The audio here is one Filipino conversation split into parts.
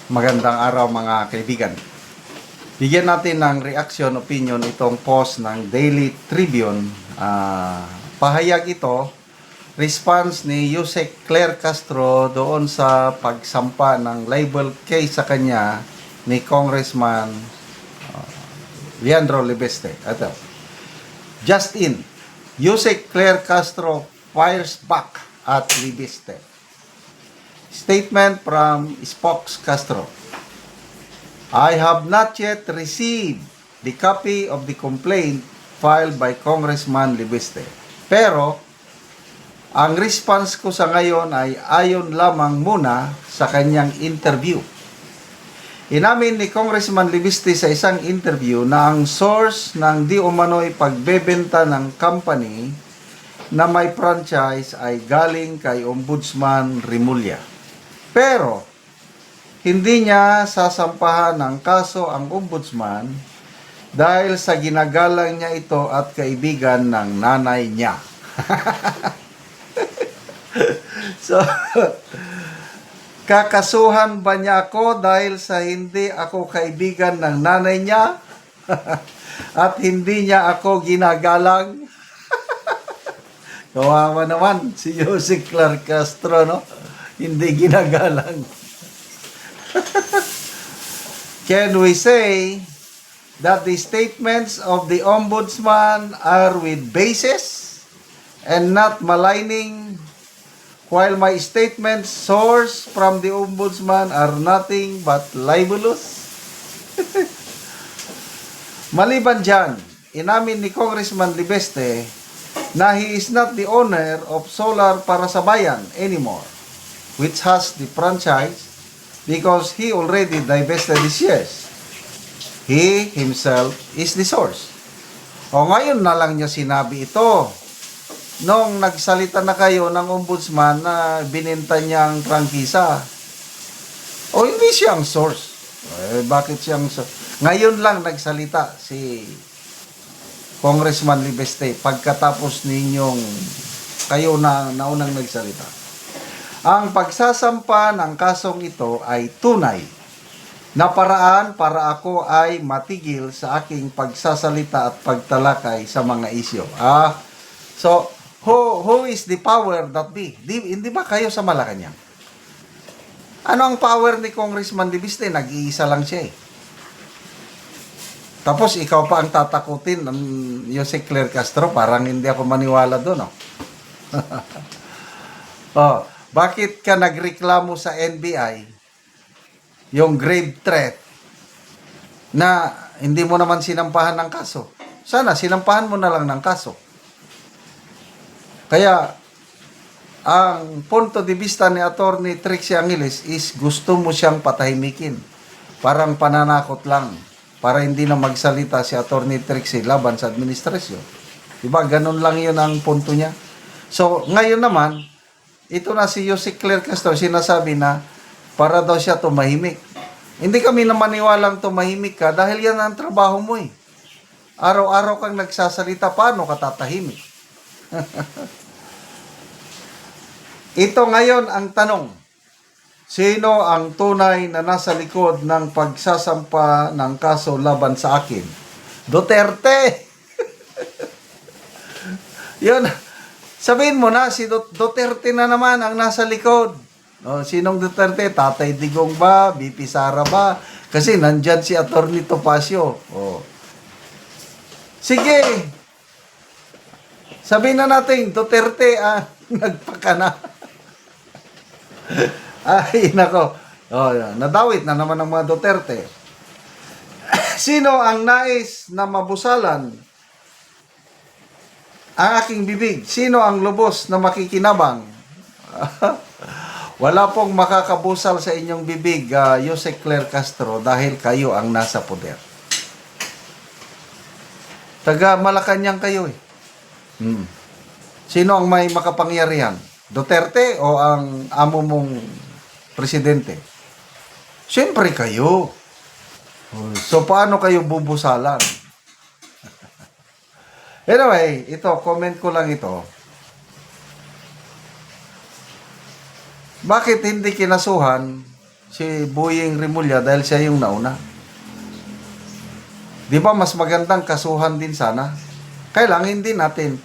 Magandang araw mga kaibigan. Bigyan natin ng reaction, opinion itong post ng Daily Tribune. Pahayag ito, response ni Yusek Claire Castro doon sa pagsampa ng libel case sa kanya ni Congressman Leandro Libeste. Ito. Just in, Yusek Claire Castro fires back at Libeste. Statement from Spox Castro. I have not yet received the copy of the complaint filed by Congressman Libeste. Pero, ang response ko sa ngayon ay ayon lamang muna sa kanyang interview. Inamin ni Congressman Libeste sa isang interview na ang source ng di umano'y pagbebenta ng company na may franchise ay galing kay Ombudsman Rimulya. Pero, hindi niya sasampahan ng kaso ang ombudsman dahil sa ginagalang niya ito at kaibigan ng nanay niya. So, kakasuhan ba niya ako dahil sa hindi ako kaibigan ng nanay niya at hindi niya ako ginagalang? Kawawa naman si Yusek Claire Castro, no? Hindi ginagalang. Can we say that the statements of the ombudsman are with basis and not maligning, while my statements sourced from the ombudsman are nothing but libelous? Maliban dyan, inamin ni Congressman Libeste na he is not the owner of Solar para sa Bayan anymore, which has the franchise because he already divested his shares. He himself is the source. O ngayon na lang niya sinabi ito. Nung nagsalita na kayo ng ombudsman na bininta niya ang prangkisa. O hindi siya ang source. Bakit siyang source? Ngayon lang nagsalita si Congressman Libeste pagkatapos ninyong kayo na naunang nagsalita. Ang pagsasampa ng kasong ito ay tunay na paraan para ako ay matigil sa aking pagsasalita at pagtalakay sa mga isyo. So, who is the power that be? Hindi ba kayo sa Malacanang? Ano ang power ni Congressman Libeste? Nag-iisa lang siya eh. Tapos ikaw pa ang tatakutin ng Yusek Claire Castro, parang hindi ako maniwala doon, no? Bakit ka nagreklamo sa NBI yung grave threat na hindi mo naman sinampahan ng kaso? Sana sinampahan mo na lang ng kaso. Kaya ang punto de vista ni Attorney Trixie Angeles is gusto mo siyang patahimikin. Parang pananakot lang para hindi na magsalita si Attorney Trixie laban sa administrasyon. Diba? Ganun lang yun ang punto niya. So, ngayon naman, ito na si Yusek Claire Castro, sinasabi na para daw siya tumahimik. Hindi kami na maniwalang tumahimik ka dahil yan ang trabaho mo eh. Araw-araw kang nagsasalita, paano ka tatahimik? Ito ngayon ang tanong. Sino ang tunay na nasa likod ng pagsasampa ng kaso laban sa akin? Duterte! Yun. Sabihin mo na, si Duterte na naman ang nasa likod. Sinong Duterte? Tatay Digong ba? BP Sara ba? Kasi nandyan si Atty. Topacio. Sige. Sabihin na natin, Duterte, nagpakana. Ay, nako. Nadawit na naman ng mga Duterte. Sino ang nais na mabusalan ang aking bibig? Sino ang lubos na makikinabang? Wala pong makakabusal sa inyong bibig, Yusek Claire Castro, dahil kayo ang nasa poder. Taga Malacanang kayo eh. Sino ang may makapangyarihan? Duterte o ang amo mong presidente? Siyempre kayo. So paano kayo bubusalan? Anyway, ito, comment ko lang ito. Bakit hindi kinasuhan si Boying Rimulya dahil siya yung nauna. Di ba mas magandang kasuhan din sana? Kailangan hindi natin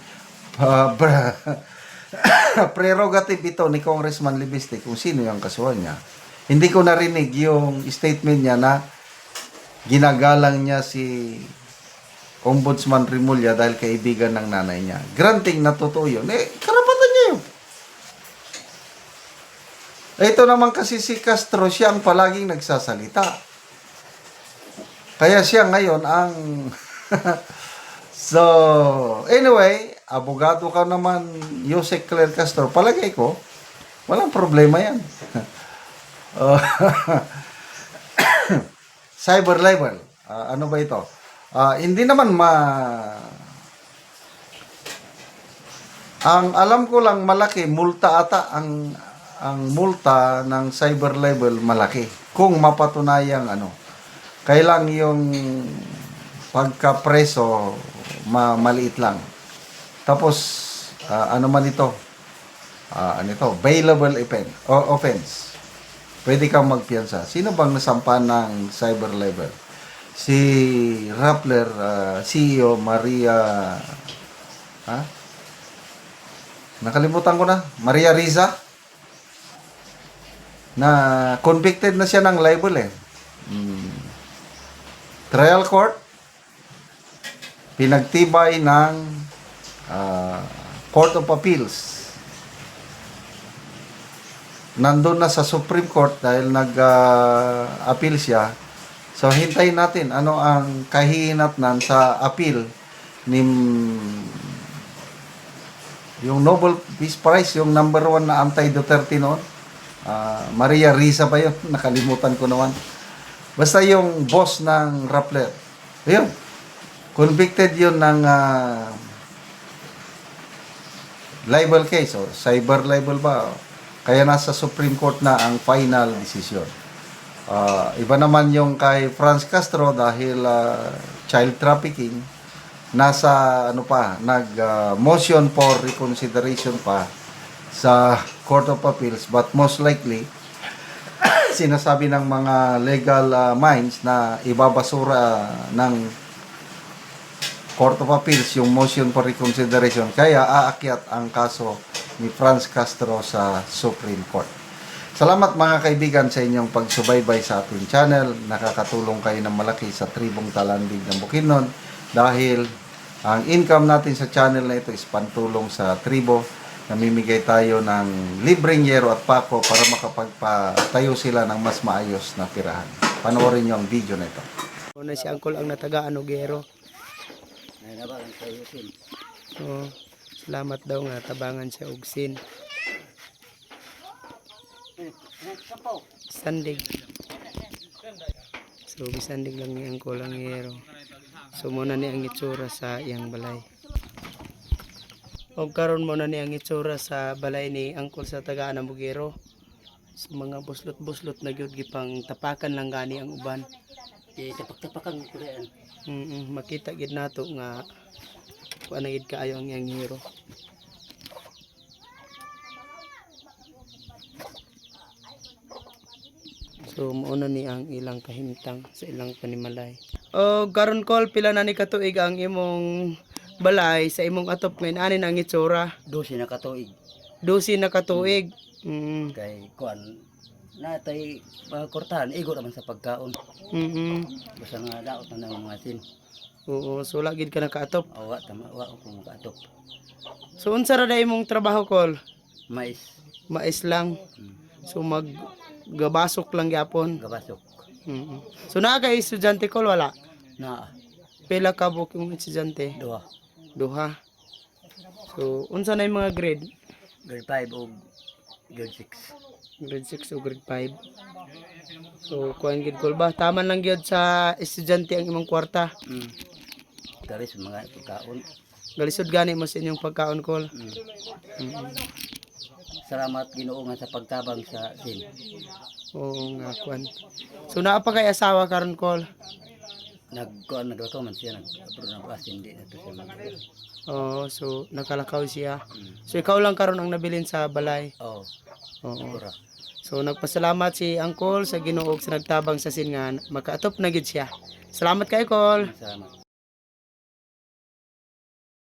prerogative ito ni Congressman Libiste kung sino yung kasuhan niya. Hindi ko narinig yung statement niya na ginagalang niya si Ombudsman Rimulya dahil kaibigan ng nanay niya. Granting na totoo yun. Karapatan niya yun. Ito naman kasi si Castro, siya ang palaging nagsasalita. Kaya siya ngayon ang... So, anyway, abogado ka naman, Yusek Claire Castro. Palagay ko, walang problema yan. Cyber libel. Ano ba ito? Hindi naman ang alam ko lang malaki, multa ata ang multa ng cyber libel malaki. Kung mapatunayang kailang yung pagkapreso maliit lang. Tapos ano man ito? Bailable offense. Pwede kang magpiyansa. Sino bang nasampa ng cyber libel? Si Rappler CEO Maria nakalimutan ko na. Maria Riza na convicted na siya ng libel Trial court pinagtibay ng Court of Appeals. Nandun na sa Supreme Court dahil nag-appeal siya. So, hintayin natin ano ang kahihinatnan sa appeal ni yung Nobel Peace Prize, yung number 1 na anti-Duterte noon. Maria Risa ba yun? Nakalimutan ko naman. Basta yung boss ng Rappler. Ayun. Convicted yun ng libel case o cyber libel ba. Kaya nasa Supreme Court na ang final decision. Iba naman yung kay Franz Castro dahil child trafficking. Nasa motion for reconsideration pa sa Court of Appeals, but most likely sinasabi ng mga legal minds na ibabasura ng Court of Appeals yung motion for reconsideration, kaya aakyat ang kaso ni Franz Castro sa Supreme Court. Salamat mga kaibigan sa inyong pagsubaybay sa ating channel. Nakakatulong kayo ng malaki sa tribong Talandig ng Bukidnon dahil ang income natin sa channel na ito is pantulong sa tribo. Namimigay tayo ng libreng yero at pako para makapagpatayo sila ng mas maayos na tirahan. Panoorin nyo ang video na ito. Una si Angkol ang natagaan og yero. So, salamat daw nga tabangan siya og sin. Sandig. So, bisandig lang ni Angkol ang yero. So, muna ni ang itsura sa iyang balay. O karon mo na ni ang itsura sa balay ni Angkol sa tagaan ng Bugero. So, mga buslot-buslot na gyud gipang tapakan lang gani ang uban. Tapak-tapakan ko rin. Makita gid nato nga kuan gid kaayo ang iyang hero. So mauna ni ang ilang kahimtang sa ilang panimalay. O karon Kol, pila na ni katuig ang imong balay sa imong atop ngayon ani na ang itsura? 12 na katuig. 12 na katuig. Kay kuan natay kortahan igo naman sa pagkaon. Basta nga daot na ng mga sin. Oo, so lagid ka nakaatop. Wa ko makaatop. So unsa ra day imong trabaho Kol? Mais, Mais lang. So gabasok lang gyapon. gabasok. So naa kay estudyante Kol wala? Na Pila ka buok yung estudyante? Duha. So unsa na yung mga grade? grade 5 o grade 6. Grade 6 o grade 5. So kuan gid Kol ba? Taman lang gyud sa estudyante ang imong kwarta. Dari sa mga pagkaon. Galisod gani mo sa inyong pagkaon Kol. Salamat Ginoo nga sa pagtabang sa sin. Oo nga kuan. So naa pa kay asawa karon Kol? Nagluto man siya nag-apro ng asin di na to siya mag. Oo, so nakalakaw siya. So ikaw lang karon ang nabilin sa balay. Oh, Oo. pura. So nagpasalamat si Uncle sa Ginoo sa nagtabang sa sin nga makaatop na gid siya. Salamat kay Col. Salamat.